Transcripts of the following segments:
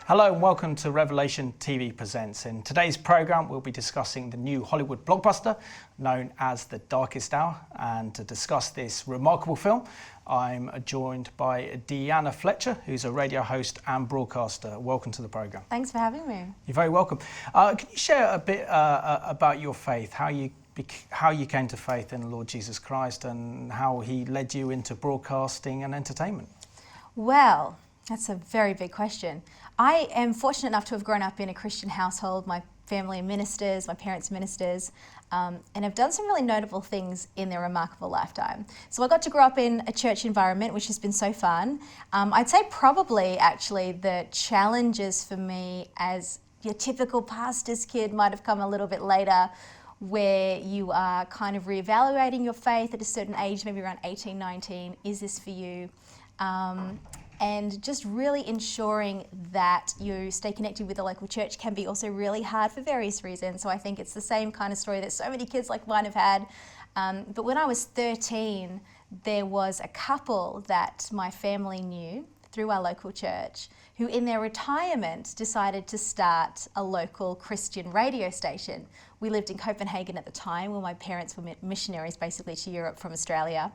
Hello and welcome to Revelation TV Presents. In today's programme we'll be discussing the new Hollywood blockbuster known as The Darkest Hour, and to discuss this remarkable film I'm joined by Dianna Fletcher, who's a radio host and broadcaster. Welcome to the programme. Thanks for having me. You're very welcome. Can you share a bit about your faith, how you came to faith in the Lord Jesus Christ and how he led you into broadcasting and entertainment? Well, that's a very big question. I am fortunate enough to have grown up in a Christian household. My family are ministers, my parents are ministers, and have done some really notable things in their remarkable lifetime. So I got to grow up in a church environment, which has been so fun. I'd say probably actually the challenges for me as your typical pastor's kid might have come a little bit later, where you are kind of reevaluating your faith at a certain age, maybe around 18, 19. Is this for you? And just really ensuring that you stay connected with the local church can be also really hard for various reasons. So I think it's the same kind of story that so many kids like mine have had. But when I was 13, there was a couple that my family knew through our local church who in their retirement decided to start a local Christian radio station. We lived in Copenhagen at the time, where my parents were missionaries basically to Europe from Australia.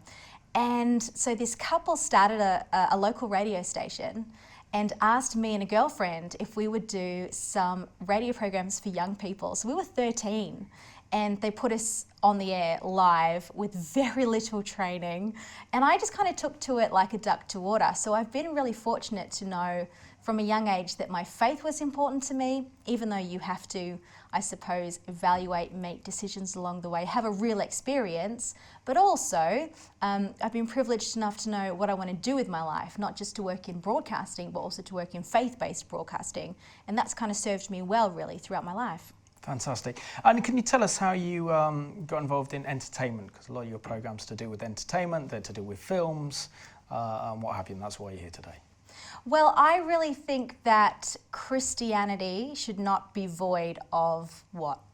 And so this couple started a local radio station and asked me and a girlfriend if we would do some radio programs for young people. So we were 13 and they put us on the air live with very little training. And I just kind of took to it like a duck to water. So I've been really fortunate to know from a young age that my faith was important to me, even though you have to, I suppose, evaluate, make decisions along the way, have a real experience, but also I've been privileged enough to know what I want to do with my life, not just to work in broadcasting, but also to work in faith-based broadcasting. And that's kind of served me well, really, throughout my life. Fantastic. And can you tell us how you got involved in entertainment? Because a lot of your programmes to do with entertainment, they're to do with films and what have you, and that's why you're here today. Well, I really think that Christianity should not be void of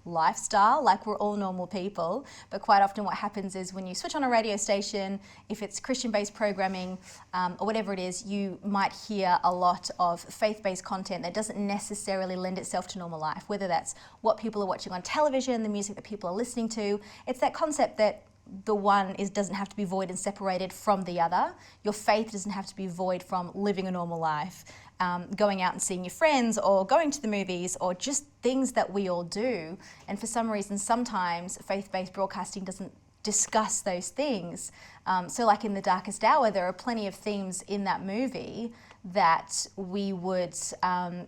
lifestyle, like we're all normal people, but quite often what happens is when you switch on a radio station, if it's Christian-based programming or whatever it is, you might hear a lot of faith-based content that doesn't necessarily lend itself to normal life, whether that's what people are watching on television, the music that people are listening to. It's that concept that the one doesn't have to be void and separated from the other. Your faith doesn't have to be void from living a normal life, going out and seeing your friends or going to the movies or just things that we all do. And for some reason, sometimes faith-based broadcasting doesn't discuss those things. So like in The Darkest Hour, there are plenty of themes in that movie that we would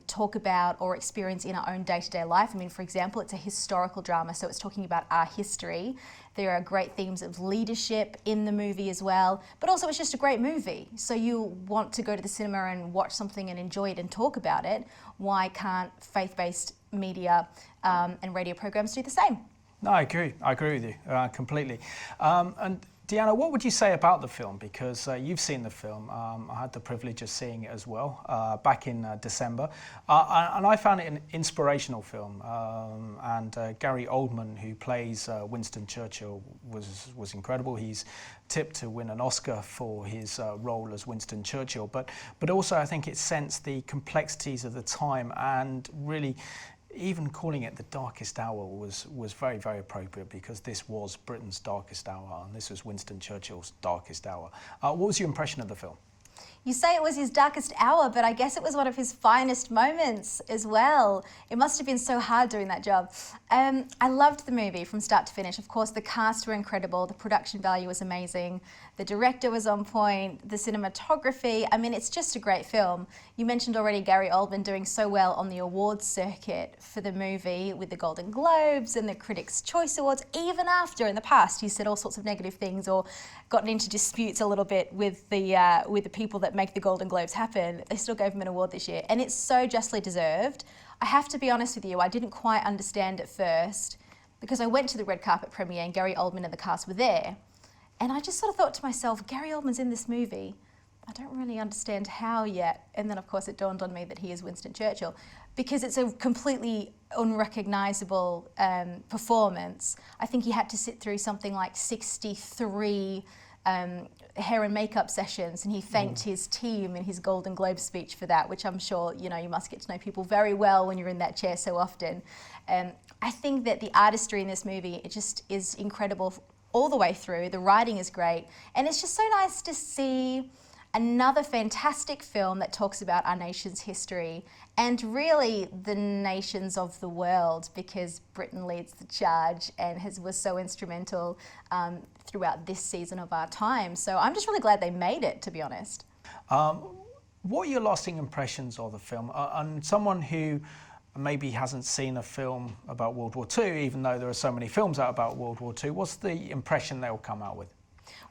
talk about or experience in our own day-to-day life. I mean, for example, it's a historical drama, so it's talking about our history. There are great themes of leadership in the movie as well, but also it's just a great movie. So you want to go to the cinema and watch something and enjoy it and talk about it. Why can't faith-based media and radio programs do the same? No, I agree with you completely. And Dianna, what would you say about the film? Because you've seen the film. I had the privilege of seeing it as well back in December. And I found it an inspirational film. And Gary Oldman, who plays Winston Churchill, was incredible. He's tipped to win an Oscar for his role as Winston Churchill. But also I think it sensed the complexities of the time, and really even calling it The Darkest Hour was very, very appropriate, because this was Britain's darkest hour and this was Winston Churchill's darkest hour. What was your impression of the film? You say it was his darkest hour, but I guess it was one of his finest moments as well. It must have been so hard doing that job. I loved the movie from start to finish. Of course, the cast were incredible. The production value was amazing. The director was on point. The cinematography, I mean, it's just a great film. You mentioned already Gary Oldman doing so well on the awards circuit for the movie with the Golden Globes and the Critics' Choice Awards. Even after, in the past, he said all sorts of negative things or gotten into disputes a little bit with the people that make the Golden Globes happen. They still gave him an award this year, and it's so justly deserved. I have to be honest with you, I didn't quite understand at first, because I went to the red carpet premiere and Gary Oldman and the cast were there, and I just sort of thought to myself, Gary Oldman's in this movie. I don't really understand how yet. And then of course it dawned on me that he is Winston Churchill, because it's a completely unrecognisable performance. I think he had to sit through something like 63 hair and makeup sessions, and he thanked his team in his Golden Globe speech for that, which I'm sure, you know, you must get to know people very well when you're in that chair so often. I think that the artistry in this movie, it just is incredible all the way through. The writing is great, and it's just so nice to see another fantastic film that talks about our nation's history and really the nations of the world, because Britain leads the charge and was so instrumental throughout this season of our time. So I'm just really glad they made it, to be honest. What are your lasting impressions of the film? And someone who maybe hasn't seen a film about World War II, even though there are so many films out about World War II, what's the impression they'll come out with?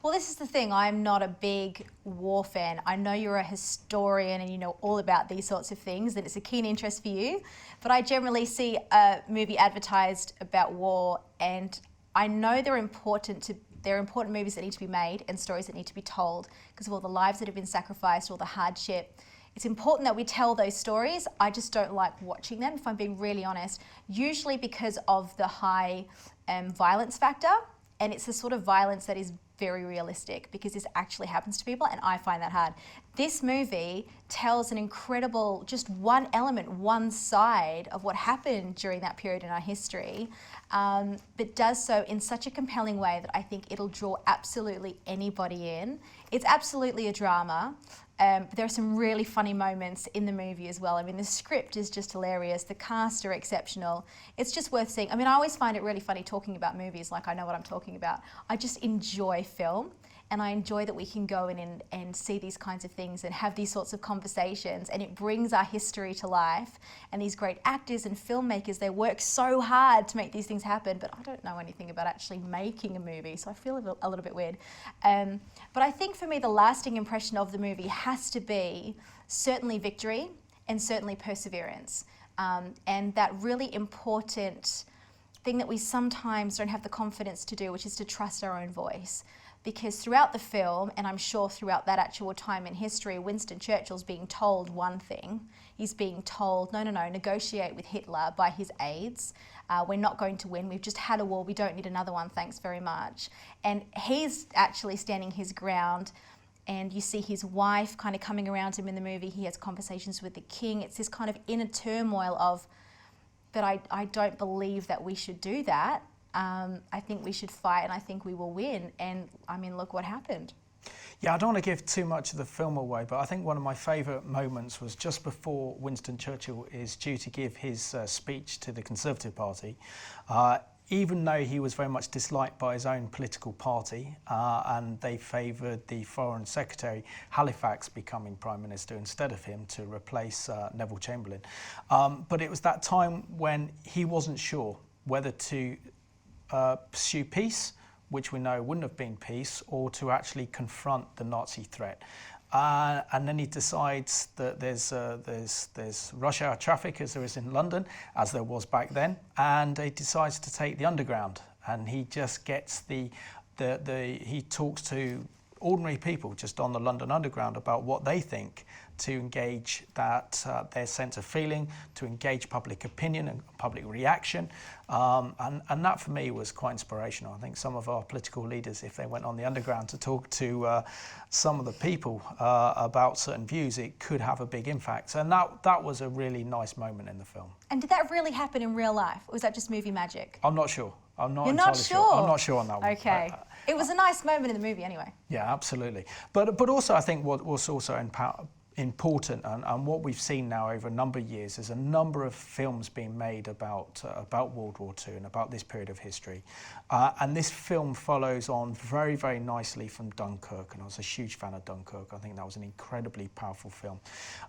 Well, this is the thing. I'm not a big war fan. I know you're a historian and you know all about these sorts of things, and it's a keen interest for you. But I generally see a movie advertised about war, and I know they're important movies that need to be made and stories that need to be told because of all the lives that have been sacrificed, all the hardship. It's important that we tell those stories. I just don't like watching them, if I'm being really honest, usually because of the high violence factor. And it's the sort of violence that is very realistic because this actually happens to people, and I find that hard. This movie tells an incredible, just one element, one side of what happened during that period in our history, but does so in such a compelling way that I think it'll draw absolutely anybody in. It's absolutely a drama. But there are some really funny moments in the movie as well. I mean, the script is just hilarious. The cast are exceptional. It's just worth seeing. I mean, I always find it really funny talking about movies, like I know what I'm talking about. I just enjoy film, and I enjoy that we can go in and see these kinds of things and have these sorts of conversations, and it brings our history to life. And these great actors and filmmakers, they work so hard to make these things happen, but I don't know anything about actually making a movie, so I feel a little bit weird. But I think for me, the lasting impression of the movie has to be certainly victory and certainly perseverance. And that really important thing that we sometimes don't have the confidence to do, which is to trust our own voice. Because throughout the film, and I'm sure throughout that actual time in history, Winston Churchill's being told one thing. He's being told, no, negotiate with Hitler by his aides. We're not going to win. We've just had a war. We don't need another one. Thanks very much. And he's actually standing his ground. And you see his wife kind of coming around him in the movie. He has conversations with the king. It's this kind of inner turmoil of, but I don't believe that we should do that. I think we should fight, and I think we will win. And I mean, look what happened. Yeah, I don't want to give too much of the film away, but I think one of my favourite moments was just before Winston Churchill is due to give his speech to the Conservative Party. Even though he was very much disliked by his own political party, and they favoured the Foreign Secretary, Halifax, becoming Prime Minister instead of him to replace Neville Chamberlain. But it was that time when he wasn't sure whether to pursue peace, which we know wouldn't have been peace, or to actually confront the Nazi threat. And then he decides that there's rush hour traffic as there is in London, as there was back then, and he decides to take the Underground. And he just gets he talks to ordinary people just on the London Underground about what they think, to engage their sense of feeling, to engage public opinion and public reaction. And that for me was quite inspirational. I think some of our political leaders, if they went on the Underground to talk to some of the people about certain views, it could have a big impact. And that was a really nice moment in the film. And did that really happen in real life, or was that just movie magic? I'm not sure. I'm not You're entirely not sure? I'm not sure on that one. Okay. It was a nice moment in the movie anyway. Yeah, absolutely. But also I think what was also important, and what we've seen now over a number of years, is a number of films being made about World War II and about this period of history. And this film follows on very, very nicely from Dunkirk, and I was a huge fan of Dunkirk. I think that was an incredibly powerful film.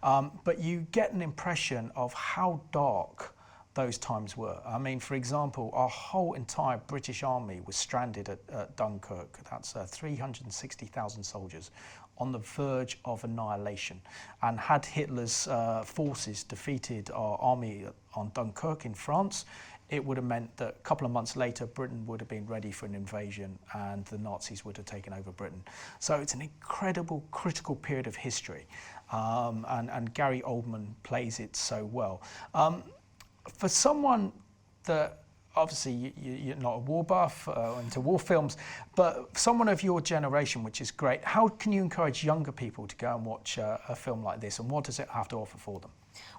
But you get an impression of how dark those times were. I mean, for example, our whole entire British army was stranded at Dunkirk. That's 360,000 soldiers on the verge of annihilation. And had Hitler's forces defeated our army on Dunkirk in France, it would have meant that a couple of months later, Britain would have been ready for an invasion and the Nazis would have taken over Britain. So it's an incredible, critical period of history. And Gary Oldman plays it so well. For someone that obviously you're not a war buff into war films, but someone of your generation, which is great, how can you encourage younger people to go and watch a film like this, and what does it have to offer for them?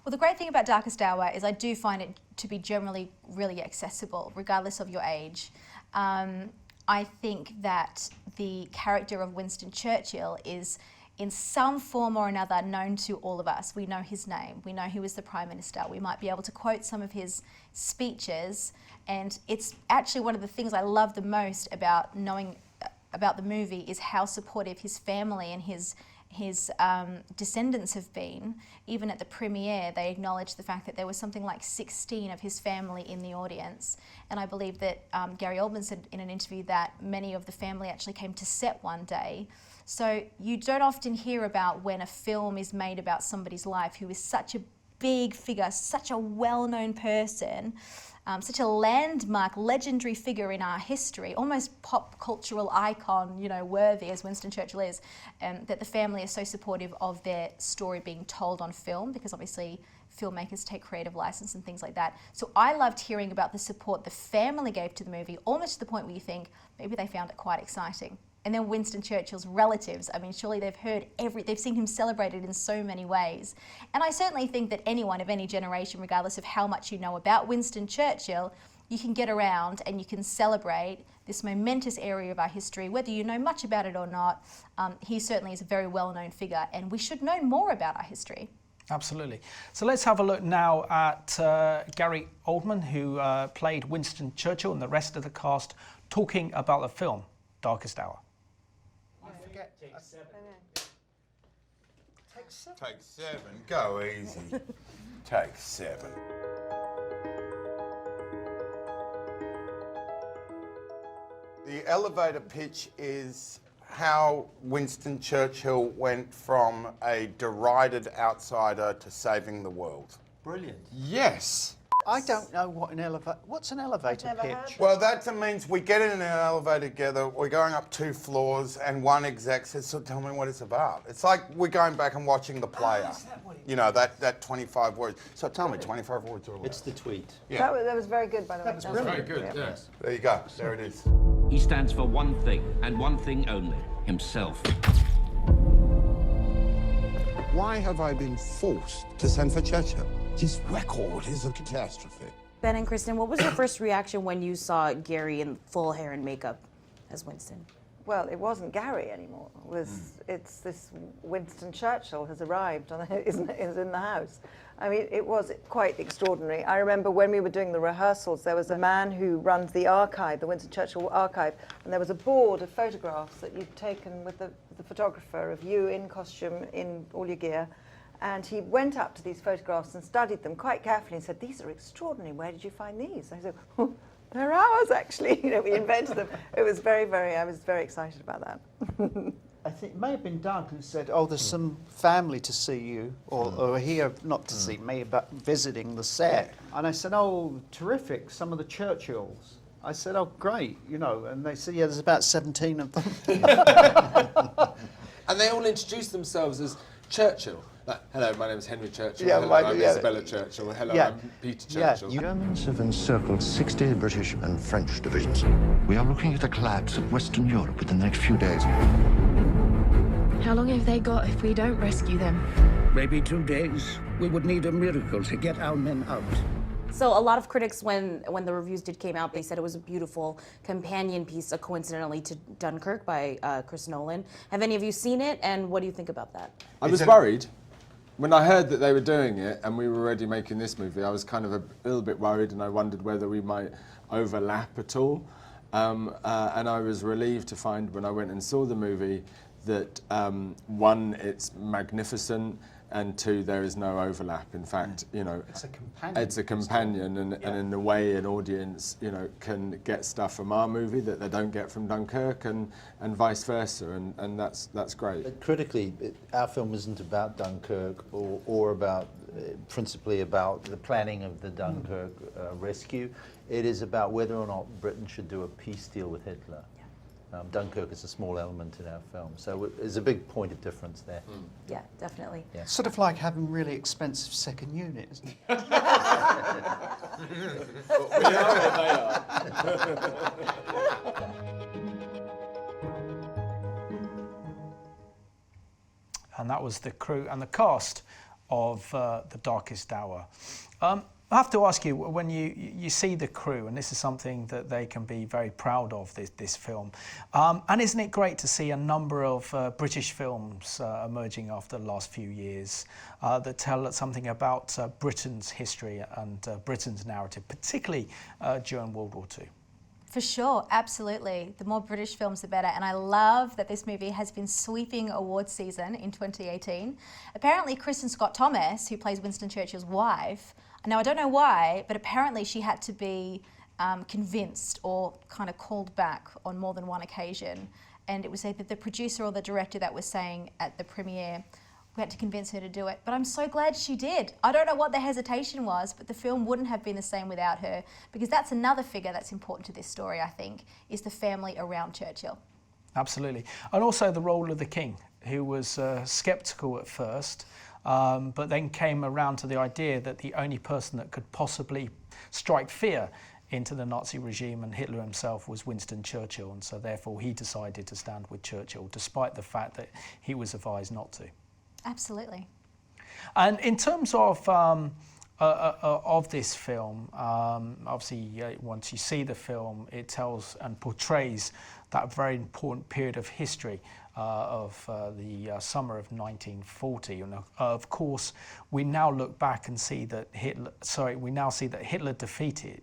Well, the great thing about Darkest Hour is I do find it to be generally really accessible, regardless of your age. I think that the character of Winston Churchill is in some form or another known to all of us. We know his name, we know he was the Prime Minister, we might be able to quote some of his speeches, and it's actually one of the things I love the most about knowing about the movie is how supportive his family and his descendants have been. Even at the premiere, they acknowledged the fact that there was something like 16 of his family in the audience. And I believe that Gary Oldman said in an interview that many of the family actually came to set one day. So you don't often hear about when a film is made about somebody's life who is such a big figure, such a well-known person, such a landmark, legendary figure in our history, almost pop cultural icon, worthy as Winston Churchill is, that the family is so supportive of their story being told on film, because obviously filmmakers take creative license and things like that. So I loved hearing about the support the family gave to the movie, almost to the point where you think maybe they found it quite exciting. And then Winston Churchill's relatives, I mean, surely they've seen him celebrated in so many ways. And I certainly think that anyone of any generation, regardless of how much you know about Winston Churchill, you can get around and you can celebrate this momentous area of our history, whether you know much about it or not. He certainly is a very well-known figure, and we should know more about our history. Absolutely. So let's have a look now at Gary Oldman, who played Winston Churchill, and the rest of the cast talking about the film, Darkest Hour. Take seven. Take seven. Go easy. Take seven. The elevator pitch is how Winston Churchill went from a derided outsider to saving the world. Brilliant. Yes. I don't know what's an elevator pitch? Well, that means we get in an elevator together, we're going up 2 floors, and one exec says, so tell me what it's about. It's like we're going back and watching The Player. Is that what it you know, that 25 words. So tell me, 25 words or what? It's the tweet. Yeah. That was very good, by the way. That was brilliant. Very good, yes. There you go. There it is. He stands for one thing, and one thing only, himself. Why have I been forced to send for Churchill? His record is a catastrophe. Ben and Kristen, what was your first reaction when you saw Gary in full hair and makeup as Winston? Well, it wasn't Gary anymore. It's this Winston Churchill has arrived is in the house. I mean, it was quite extraordinary. I remember when we were doing the rehearsals, there was a man who runs the archive, the Winston Churchill archive, and there was a board of photographs that you'd taken with the photographer of you in costume, in all your gear. And he went up to these photographs and studied them quite carefully and said, these are extraordinary, where did you find these? I said, well, they're ours, actually. We invented them. It was I was very excited about that. I think it may have been Doug who said, oh, there's some family to see you, or here, not to see me, but visiting the set. And I said, oh, terrific, some of the Churchills. I said, oh, great, and they said, yeah, there's about 17 of them. And they all introduced themselves as Churchill. Like, hello, my name is Henry Churchill. Yeah, hello, I'm Isabella Churchill. Hello, Yeah. I'm Peter Yeah. Churchill. Germans have encircled 60 British and French divisions. We are looking at a collapse of Western Europe within the next few days. How long have they got if we don't rescue them? Maybe 2 days. We would need a miracle to get our men out. So a lot of critics, when the reviews came out, they said it was a beautiful companion piece, coincidentally, to Dunkirk by Chris Nolan. Have any of you seen it, and what do you think about that? I was worried. When I heard that they were doing it and we were already making this movie, I was kind of a little bit worried, and I wondered whether we might overlap at all. And I was relieved to find when I went and saw the movie that, one, it's magnificent, and 2, there is no overlap. In fact, It's a companion. it's a companion, and in a way, an audience, can get stuff from our movie that they don't get from Dunkirk, and vice versa, and that's great. But critically, our film isn't about Dunkirk or about principally about the planning of the Dunkirk rescue. It is about whether or not Britain should do a peace deal with Hitler. Dunkirk is a small element in our film, so there's a big point of difference there. Yeah, definitely. Yeah. Sort of like having really expensive second unit, isn't it? We are or they are. And that was the crew and the cast of The Darkest Hour. I have to ask you, when you see the crew, and this is something that they can be very proud of, this film, and isn't it great to see a number of British films emerging after the last few years that tell something about Britain's history and Britain's narrative, particularly during World War II? For sure, absolutely. The more British films, the better. And I love that this movie has been sweeping awards season in 2018. Apparently, Kristen Scott Thomas, who plays Winston Churchill's wife, now I don't know why, but apparently she had to be convinced or kind of called back on more than one occasion. And it was either the producer or the director that was saying at the premiere, we had to convince her to do it, but I'm so glad she did. I don't know what the hesitation was, but the film wouldn't have been the same without her, because that's another figure that's important to this story, I think, is the family around Churchill. Absolutely. And also the role of the king, who was sceptical at first, but then came around to the idea that the only person that could possibly strike fear into the Nazi regime and Hitler himself was Winston Churchill, and so therefore he decided to stand with Churchill, despite the fact that he was advised not to. Absolutely. And in terms of this film, obviously once you see the film, it tells and portrays that very important period of history of the summer of 1940. And of course, we now look back and see that Hitler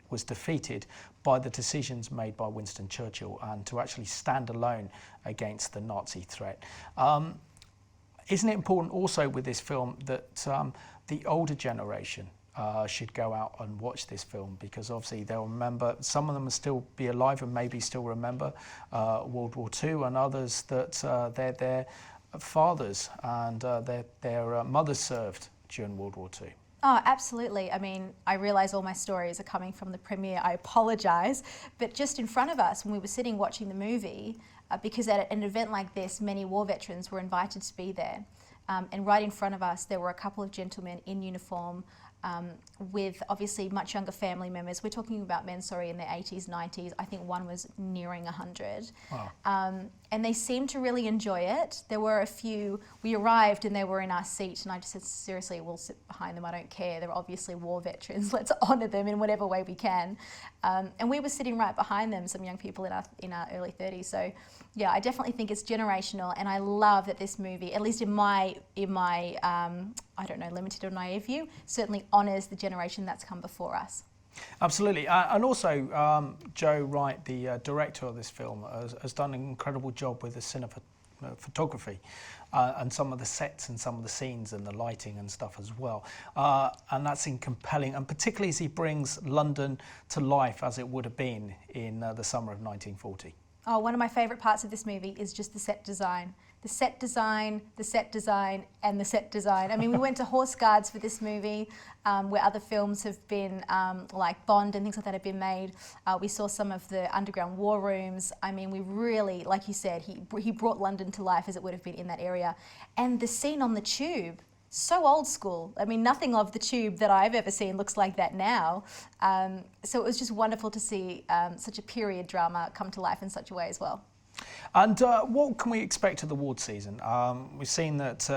was defeated by the decisions made by Winston Churchill and to actually stand alone against the Nazi threat. Isn't it important also with this film that the older generation should go out and watch this film, because obviously they'll remember, some of them will still be alive and maybe still remember World War II, and others that their fathers and their mothers served during World War II. Oh, absolutely. I mean, I realise all my stories are coming from the premiere. I apologise. But just in front of us, when we were sitting watching the movie, because at an event like this, many war veterans were invited to be there. And right in front of us, there were a couple of gentlemen in uniform with obviously much younger family members. We're talking about men, in their 80s, 90s. I think one was nearing 100. Wow. And they seemed to really enjoy it. There were a few, we arrived and they were in our seat, and I just said, seriously, we'll sit behind them, I don't care. They're obviously war veterans, let's honour them in whatever way we can. And we were sitting right behind them, some young people in our early 30s. So yeah, I definitely think it's generational, and I love that this movie, at least in my I don't know, limited or naive view, certainly honours the generation that's come before us. Absolutely. And also, Joe Wright, the director of this film, has done an incredible job with the cinematography and some of the sets and some of the scenes and the lighting and stuff as well. And that's compelling, and particularly as he brings London to life as it would have been in the summer of 1940. Oh, one of my favourite parts of this movie is just the set design. The set design, the set design, and the set design. I mean, we went to Horse Guards for this movie, where other films have been, like Bond and things like that have been made. We saw some of the underground war rooms. I mean, we really, like you said, he brought London to life as it would have been in that area. And the scene on the tube, so old school. I mean, nothing of the tube that I've ever seen looks like that now. So it was just wonderful to see such a period drama come to life in such a way as well. And what can we expect of the award season? We've seen that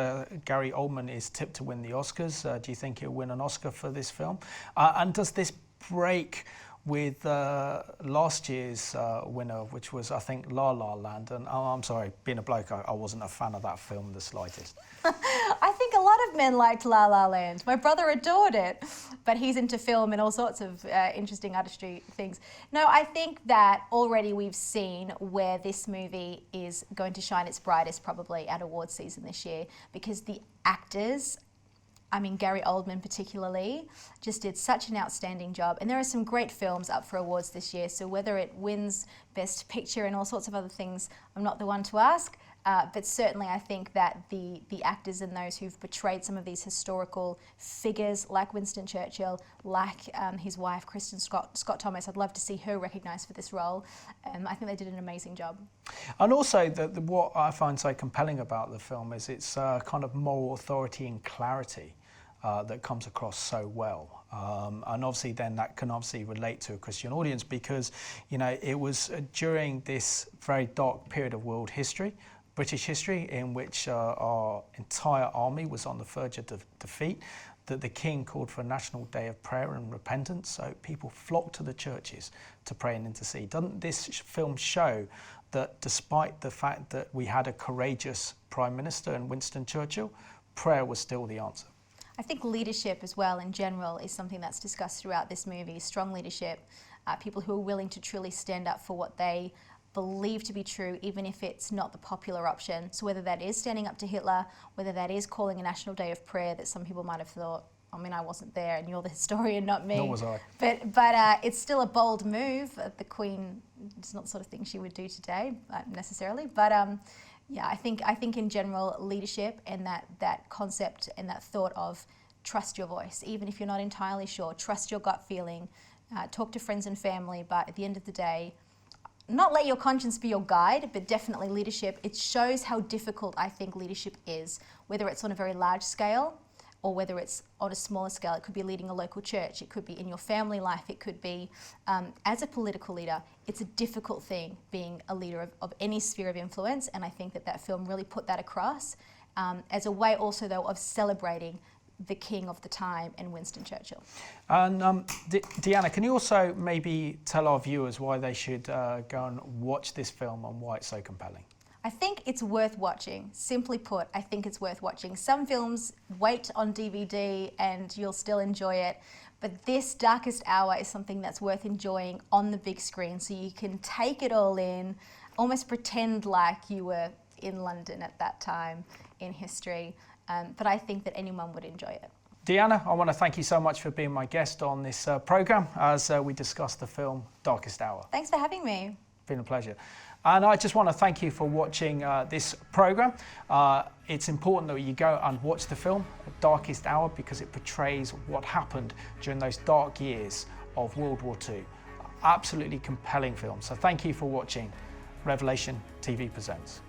Gary Oldman is tipped to win the Oscars. Do you think he'll win an Oscar for this film? And does this break with last year's winner, which was, I think, La La Land? And I'm sorry, being a bloke, I wasn't a fan of that film the slightest. I think a lot of men liked La La Land. My brother adored it, but he's into film and all sorts of interesting artistry things. No, I think that already we've seen where this movie is going to shine its brightest probably at awards season this year, because the actors, I mean, Gary Oldman particularly, just did such an outstanding job. And there are some great films up for awards this year, so whether it wins Best Picture and all sorts of other things, I'm not the one to ask. But certainly I think that the actors and those who've portrayed some of these historical figures like Winston Churchill, like his wife Kristen Scott Thomas, I'd love to see her recognised for this role. I think they did an amazing job. And also what I find so compelling about the film is its kind of moral authority and clarity that comes across so well. And obviously then that can obviously relate to a Christian audience because, you know, it was during this very dark period of world history, British history, in which our entire army was on the verge of defeat, that the King called for a national day of prayer and repentance, so people flocked to the churches to pray and intercede. Doesn't this film show that despite the fact that we had a courageous Prime Minister in Winston Churchill, prayer was still the answer? I think leadership as well in general is something that's discussed throughout this movie, strong leadership, people who are willing to truly stand up for what they believe to be true, even if it's not the popular option. So whether that is standing up to Hitler, whether that is calling a national day of prayer that some people might have thought, I mean, I wasn't there and you're the historian, not me. Nor was I. But it's still a bold move. The Queen, it's not the sort of thing she would do today, necessarily. But yeah, I think in general, leadership and that concept and that thought of trust your voice, even if you're not entirely sure, trust your gut feeling, talk to friends and family, but at the end of the day, not let your conscience be your guide, but definitely leadership. It shows how difficult I think leadership is, whether it's on a very large scale or whether it's on a smaller scale. It could be leading a local church, it could be in your family life, it could be as a political leader. It's a difficult thing being a leader of any sphere of influence, and I think that film really put that across as a way also though of celebrating the king of the time and Winston Churchill. And Dianna, can you also maybe tell our viewers why they should go and watch this film and why it's so compelling? I think it's worth watching. Simply put, I think it's worth watching. Some films wait on DVD and you'll still enjoy it, but this Darkest Hour is something that's worth enjoying on the big screen so you can take it all in, almost pretend like you were in London at that time in history. But I think that anyone would enjoy it. Dianna, I want to thank you so much for being my guest on this programme as we discuss the film Darkest Hour. Thanks for having me. Been a pleasure. And I just want to thank you for watching this programme. It's important that you go and watch the film Darkest Hour because it portrays what happened during those dark years of World War II. Absolutely compelling film. So thank you for watching Revelation TV Presents.